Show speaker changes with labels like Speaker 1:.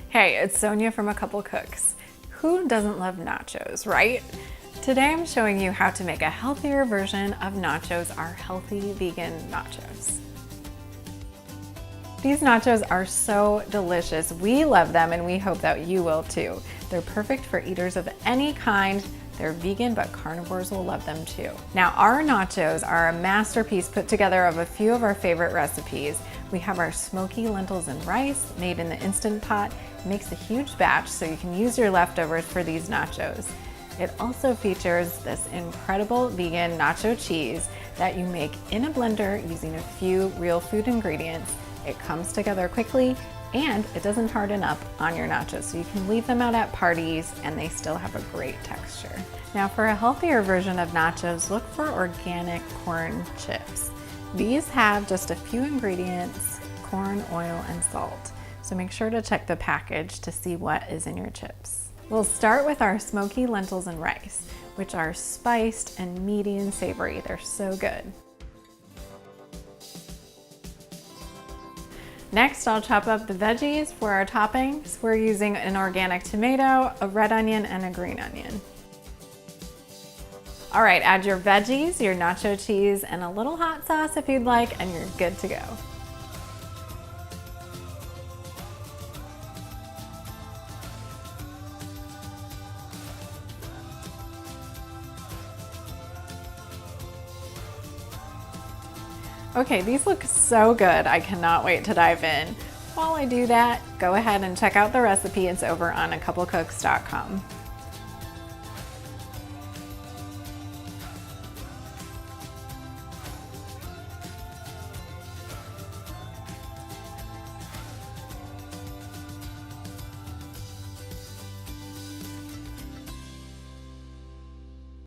Speaker 1: Hey, it's Sonia from A Couple Cooks. Who doesn't love nachos, right? Today I'm showing you how to make a healthier version of nachos, our healthy vegan nachos. These nachos are so delicious. We love them and we hope that you will too. They're perfect for eaters of any kind. They're vegan, but carnivores will love them too. Now, our nachos are a masterpiece put together of a few of our favorite recipes. We have our smoky lentils and rice made in the Instant Pot. It makes a huge batch so you can use your leftovers for these nachos. It also features this incredible vegan nacho cheese that you make in a blender using a few real food ingredients. It comes together quickly and it doesn't harden up on your nachos, so you can leave them out at parties and they still have a great texture. Now, for a healthier version of nachos, look for organic corn chips. These have just a few ingredients: corn, oil, and salt. So make sure to check the package to see what is in your chips. We'll start with our smoky lentils and rice, which are spiced and meaty and savory. They're so good. Next, I'll chop up the veggies for our toppings. We're using an organic tomato, a red onion, and a green onion. All right, add your veggies, your nacho cheese, and a little hot sauce if you'd like, and you're good to go. Okay, these look so good. I cannot wait to dive in. While I do that, go ahead and check out the recipe. It's over on acouplecooks.com.